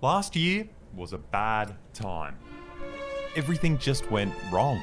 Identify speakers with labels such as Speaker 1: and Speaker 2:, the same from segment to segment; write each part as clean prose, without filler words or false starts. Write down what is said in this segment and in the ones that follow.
Speaker 1: Last year was a bad time. Everything just went wrong.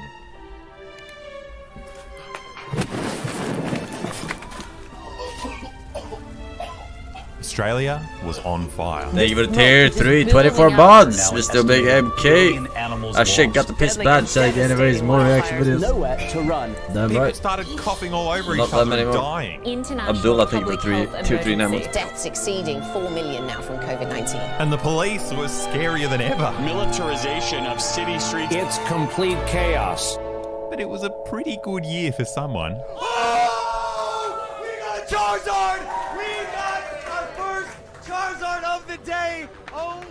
Speaker 1: Australia was on fire.
Speaker 2: Thank you for the tier 3, 24 mods, Mr. Big MK. That shit got the piss bad, so anyways, more reaction videos.
Speaker 1: People started coughing all over each other and dying.
Speaker 2: Abdullah, thank you for tier 3 now.
Speaker 3: Deaths exceeding 4 million now from COVID-19.
Speaker 1: And the police was scarier than ever.
Speaker 4: Militarization of city streets.
Speaker 5: It's complete chaos.
Speaker 1: But it was a pretty good year for someone.
Speaker 6: Oh! We got a Charizard! We got our first Charizard of the day! Oh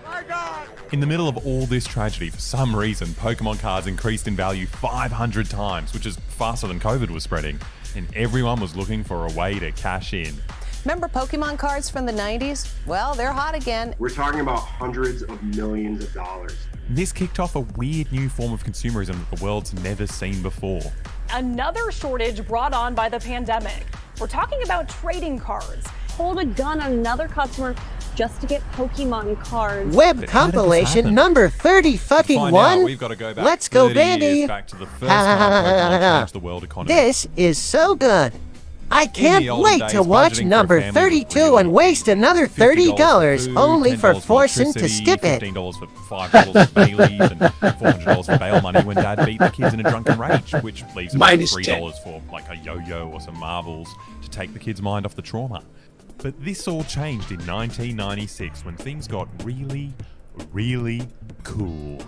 Speaker 6: my god!
Speaker 1: In the middle of all this tragedy, for some reason, Pokemon cards increased in value 500 times, which is faster than COVID was spreading. And everyone was looking for a way to cash in.
Speaker 3: Remember Pokemon cards from the 90s? Well, they're hot again.
Speaker 7: We're talking about hundreds of millions of dollars.
Speaker 1: This kicked off a weird new form of consumerism that the world's never seen before.
Speaker 8: Another shortage brought on by the pandemic. We're talking about trading cards.
Speaker 9: Hold a gun on another customer just to get Pokemon cards.
Speaker 10: Web compilation number 30 fucking one.
Speaker 1: We've got to go back.
Speaker 10: Let's go, Bandy.
Speaker 1: Back to the first time Pokemon changed the world economy.
Speaker 10: This is so good. I can't wait to watch number 32 and waste another $30 only for Forsen to skip it.
Speaker 1: $15 for $5 for Baileys and $400 for bail money when Dad beat the kids in a drunken rage, which leaves about $3 for like a yo-yo or some marbles to take the kids' mind off the trauma. But this all changed in 1996 when things got really, really cool.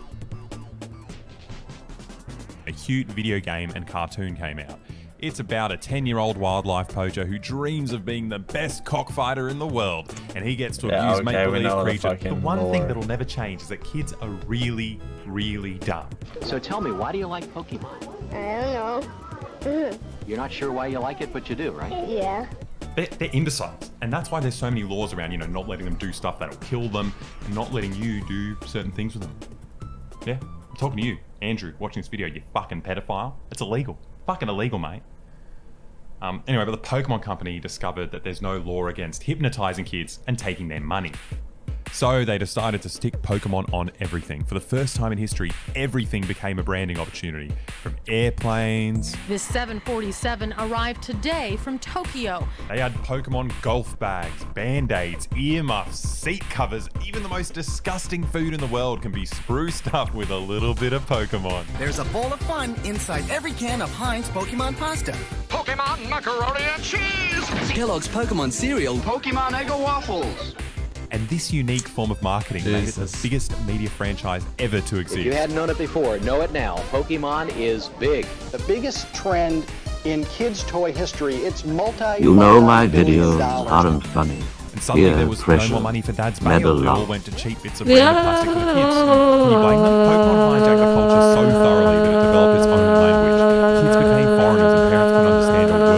Speaker 1: A cute video game and cartoon came out. It's about a 10-year-old wildlife poacher who dreams of being the best cockfighter in the world, and he gets to abuse make-believe creatures. The one thing that'll never change is that kids are really, really dumb.
Speaker 11: So tell me, why do you like Pokemon?
Speaker 12: I don't know.
Speaker 11: You're not sure why you like it, but you do, right?
Speaker 12: Yeah.
Speaker 1: They're imbeciles, and that's why there's so many laws around, not letting them do stuff that'll kill them, and not letting you do certain things with them. Yeah, I'm talking to you, Andrew, watching this video, you fucking pedophile. It's illegal. Fucking illegal, mate. Anyway, but the Pokemon company discovered that there's no law against hypnotizing kids and taking their money. So they decided to stick Pokemon on everything. For the first time in history, everything became a branding opportunity. From airplanes.
Speaker 13: This 747 arrived today from Tokyo.
Speaker 1: They had Pokemon golf bags, band-aids, earmuffs, seat covers. Even the most disgusting food in the world can be spruced up with a little bit of Pokemon.
Speaker 14: There's a bowl of fun inside every can of Heinz Pokemon pasta.
Speaker 4: Pokemon macaroni and cheese!
Speaker 14: Kellogg's Pokemon cereal.
Speaker 11: Pokemon Eggo waffles!
Speaker 1: And this unique form of marketing made it the biggest media franchise ever to exist.
Speaker 11: If you hadn't known it before, know it now. Pokemon is big.
Speaker 15: The biggest trend in kids' toy history, it's
Speaker 16: You know my videos aren't funny.
Speaker 1: And suddenly there was no more money for Dad's bail. It all went to cheap bits of branded plastic for the kids. Can you blame them? Pokemon hijacked the culture so thoroughly that it developed its own language. Kids became foreigners and parents couldn't understand a word.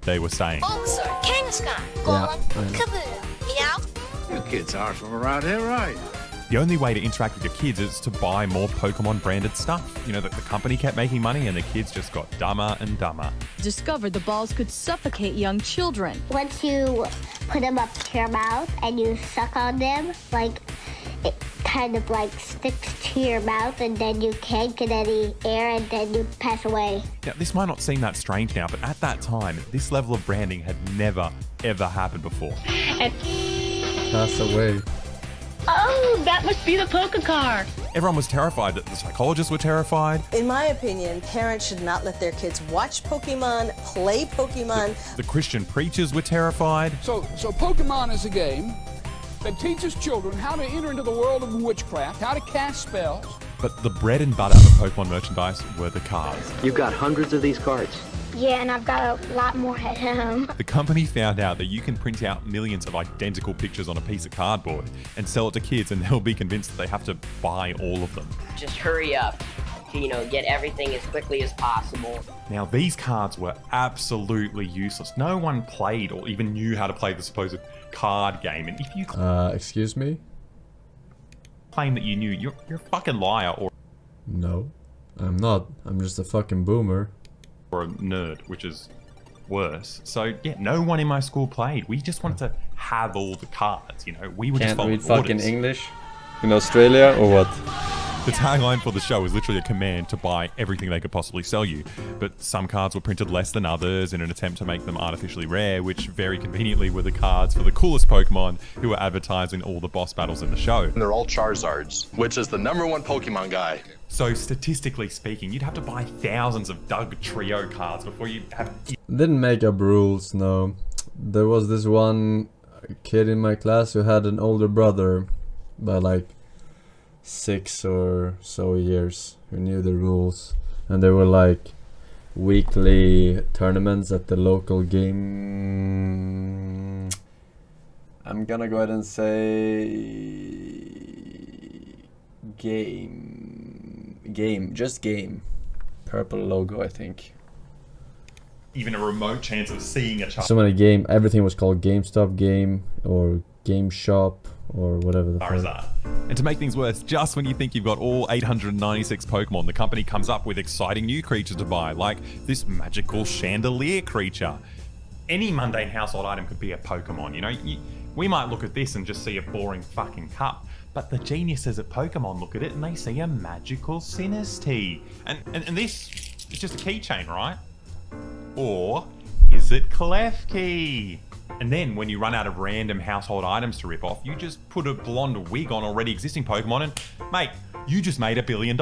Speaker 1: They were saying.
Speaker 5: You kids are from around here, right?
Speaker 1: The only way to interact with your kids is to buy more Pokemon branded stuff. The company kept making money and the kids just got dumber and dumber.
Speaker 13: Discovered the balls could suffocate young children.
Speaker 12: Once you put them up to your mouth and you suck on them, it kind of sticks to your mouth and then you can't get any air and then you pass away.
Speaker 1: Now, this might not seem that strange now, but at that time, this level of branding had never, ever happened before.
Speaker 2: Pass away.
Speaker 9: Oh, that must be the Poke card.
Speaker 1: Everyone was terrified. The psychologists were terrified.
Speaker 3: In my opinion, parents should not let their kids watch Pokemon, play Pokemon.
Speaker 1: The Christian preachers were terrified.
Speaker 5: So Pokemon is a game that teaches children how to enter into the world of witchcraft, how to cast spells.
Speaker 1: But the bread and butter of Pokemon merchandise were the cards.
Speaker 11: You've got hundreds of these cards.
Speaker 12: Yeah, and I've got a lot more at home.
Speaker 1: The company found out that you can print out millions of identical pictures on a piece of cardboard and sell it to kids, and they'll be convinced that they have to buy all of them.
Speaker 3: Just hurry up.
Speaker 17: to, you know, get everything as quickly as possible.
Speaker 1: Now, these cards were absolutely useless. No one played or even knew how to play the supposed card game. And if you
Speaker 2: excuse me?
Speaker 1: claim that you knew, you're a fucking liar or...
Speaker 2: No, I'm not. I'm just a fucking boomer.
Speaker 1: Or a nerd, which is worse. So, yeah, no one in my school played. We just wanted to have all the cards, you know? We were just following orders.
Speaker 2: Can't read fucking English in Australia, or what?
Speaker 1: The tagline for the show is literally a command to buy everything they could possibly sell you. But some cards were printed less than others in an attempt to make them artificially rare, which very conveniently were the cards for the coolest Pokemon who were advertised in all the boss battles in the show.
Speaker 18: And they're all Charizards, which is the #1 Pokemon guy.
Speaker 1: So statistically speaking, you'd have to buy thousands of Doug Trio cards before you have...
Speaker 2: Didn't make up rules, no. There was this one kid in my class who had an older brother by like 6 or so years who knew the rules, and there were like weekly tournaments at the local game. I'm gonna go ahead and say game. Purple logo, I think.
Speaker 1: Even a remote chance of seeing a child.
Speaker 2: So many game, everything was called GameStop Game or Game Shop or whatever the fuck.
Speaker 1: And to make things worse, just when you think you've got all 896 Pokemon, the company comes up with exciting new creatures to buy, like this magical chandelier creature. Any mundane household item could be a Pokemon, you know? We might look at this and just see a boring fucking cup, but the geniuses at Pokemon look at it and they see a magical Sinistee. And this is just a keychain, right? Or is it Klefki? And then when you run out of random household items to rip off, you just put a blonde wig on already existing Pokemon and, mate, you just made $1 billion.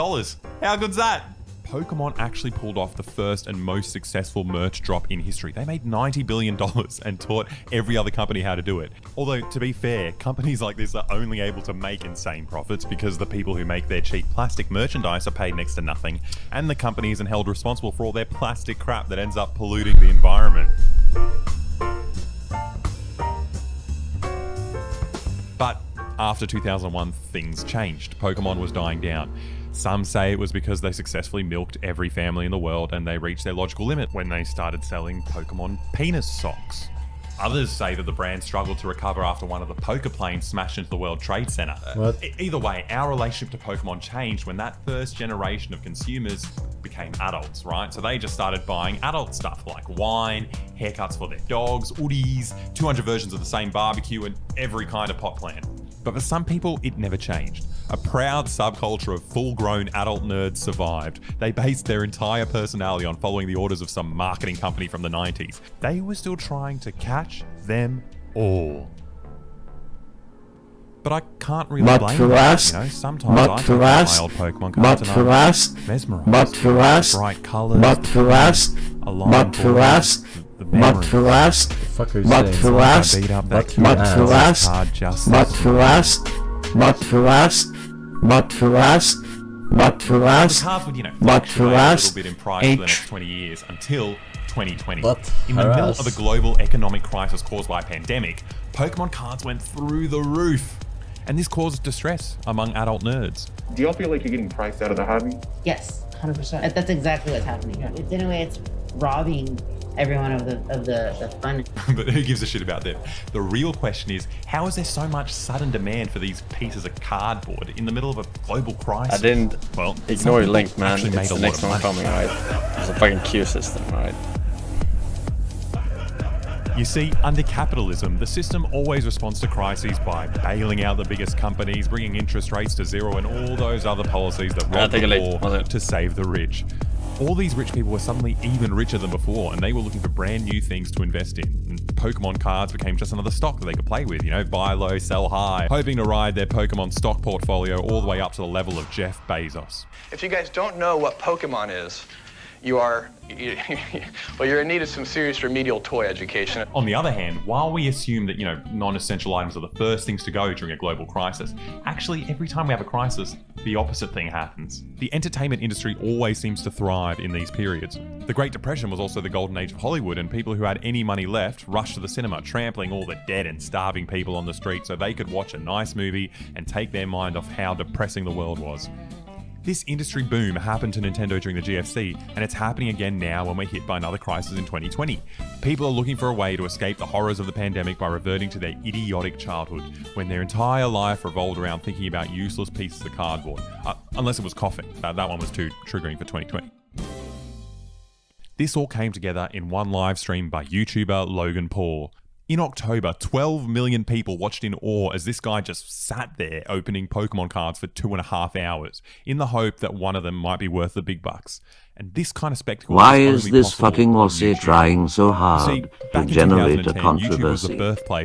Speaker 1: How good's that? Pokemon actually pulled off the first and most successful merch drop in history. They made $90 billion and taught every other company how to do it. Although, to be fair, companies like this are only able to make insane profits because the people who make their cheap plastic merchandise are paid next to nothing, and the company isn't held responsible for all their plastic crap that ends up polluting the environment. But after 2001, things changed. Pokemon was dying down. Some say it was because they successfully milked every family in the world and they reached their logical limit when they started selling Pokemon penis socks. Others say that the brand struggled to recover after one of the poker planes smashed into the World Trade Center.
Speaker 2: What?
Speaker 1: Either way, our relationship to Pokemon changed when that first generation of consumers became adults, right? So they just started buying adult stuff like wine, haircuts for their dogs, hoodies, 200 versions of the same barbecue, and every kind of pot plant. But for some people, it never changed. A proud subculture of full-grown adult nerds survived. They based their entire personality on following the orders of some marketing company from the 90s. They were still trying to catch them all. But I can't really blame them, you know. Sometimes I think about my old Pokemon cards and I'm mesmerized. Bright colours, a line board, the memory.
Speaker 2: What the fuck are you saying?
Speaker 1: Beat up that card just the cards would, you know, fluctuate a little bit in price for the next 20 years until 2020. In the middle of a global economic crisis caused by a pandemic, Pokemon cards went through the roof. And this caused distress among adult nerds.
Speaker 7: Do y'all feel like you're getting priced out of the hobby?
Speaker 19: Yes, 100%. That's exactly what's happening. It's, in a way, it's robbing everyone of the fun.
Speaker 1: But who gives a shit about them? The real question is, how is there so much sudden demand for these pieces of cardboard in the middle of a global crisis?
Speaker 2: I didn't ignore your link, man. It's the next one coming, right? It's a fucking queue system, right?
Speaker 1: You see, under capitalism, the system always responds to crises by bailing out the biggest companies, bringing interest rates to zero, and all those other policies that rob the poor to save the rich. All these rich people were suddenly even richer than before, and they were looking for brand new things to invest in. And Pokemon cards became just another stock that they could play with, you know, buy low, sell high, hoping to ride their Pokemon stock portfolio all the way up to the level of Jeff Bezos.
Speaker 20: If you guys don't know what Pokemon is, you're in need of some serious remedial toy education.
Speaker 1: On the other hand, while we assume that, you know, non-essential items are the first things to go during a global crisis, actually every time we have a crisis, the opposite thing happens. The entertainment industry always seems to thrive in these periods. The Great Depression was also the golden age of Hollywood, and people who had any money left rushed to the cinema, trampling all the dead and starving people on the street so they could watch a nice movie and take their mind off how depressing the world was. This industry boom happened to Nintendo during the GFC, and it's happening again now when we're hit by another crisis in 2020. People are looking for a way to escape the horrors of the pandemic by reverting to their idiotic childhood, when their entire life revolved around thinking about useless pieces of cardboard. Unless it was coughing. That one was too triggering for 2020. This all came together in one live stream by YouTuber Logan Paul. In October, 12 million people watched in awe as this guy just sat there opening Pokemon cards for 2.5 hours, in the hope that one of them might be worth the big bucks. And this kind of spectacle
Speaker 16: Why is this fucking Aussie trying so hard to generate a controversy?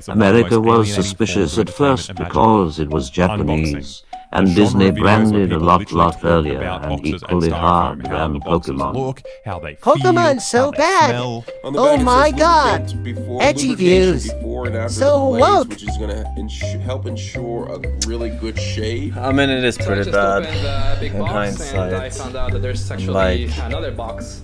Speaker 16: America was suspicious at first because it was Japanese, and Disney branded a lot earlier and equally hard than Pokemon.
Speaker 1: Look, how they
Speaker 10: Pokemon's so bad. Oh my god. Edgy views. So woke.
Speaker 21: Which is going to help ensure a really good shade.
Speaker 2: I mean, it is pretty bad in hindsight.
Speaker 22: I found out that there's actually another box.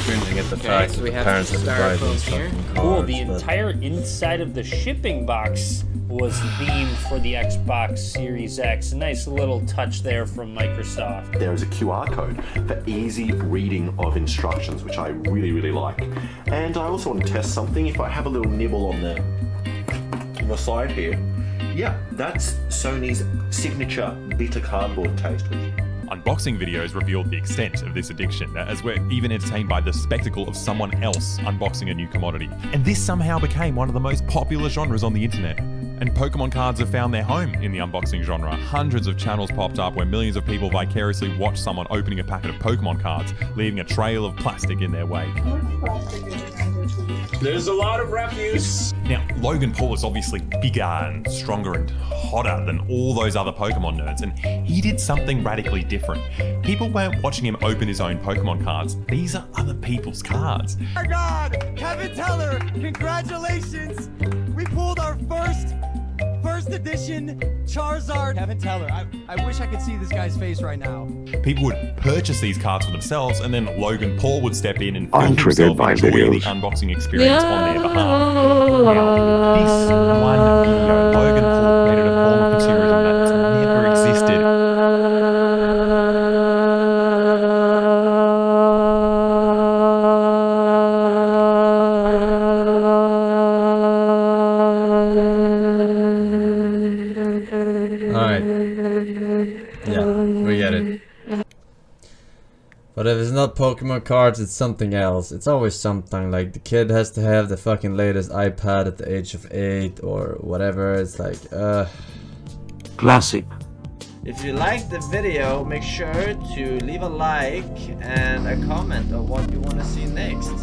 Speaker 2: Cringing at the fact that the parents have buy these fucking cards.
Speaker 23: Cool, the entire inside of the shipping box was themed for the Xbox Series X. A nice little touch there from Microsoft.
Speaker 24: There is a QR code for easy reading of instructions, which I really like. And I also want to test something. If I have a little nibble on the side here, yeah, that's Sony's signature bitter cardboard taste.
Speaker 1: Unboxing videos revealed the extent of this addiction, as we're even entertained by the spectacle of someone else unboxing a new commodity. And this somehow became one of the most popular genres on the internet. And Pokemon cards have found their home in the unboxing genre. Hundreds of channels popped up where millions of people vicariously watched someone opening a packet of Pokemon cards, leaving a trail of plastic in their wake.
Speaker 22: There's a lot of refuse.
Speaker 1: Now, Logan Paul is obviously bigger and stronger and hotter than all those other Pokemon nerds, and he did something radically different. People weren't watching him open his own Pokemon cards. These are other people's cards.
Speaker 6: Oh my God, Kevin Teller, congratulations! We pulled our first edition Charizard. Kevin Teller, I wish I could see this guy's face right now.
Speaker 1: People would purchase these cards for themselves, and then Logan Paul would step in and film
Speaker 16: Untriggered
Speaker 1: himself
Speaker 16: by
Speaker 1: enjoy
Speaker 16: videos.
Speaker 1: the unboxing experience on their behalf. Now, this one video, Logan Paul created a form of consumerism that's never existed.
Speaker 2: But if it's not Pokemon cards, it's something else. It's always something, like the kid has to have the fucking latest iPad at the age of 8 or whatever. It's like,
Speaker 16: Classic.
Speaker 25: If you liked the video, make sure to leave a like and a comment of what you want to see next.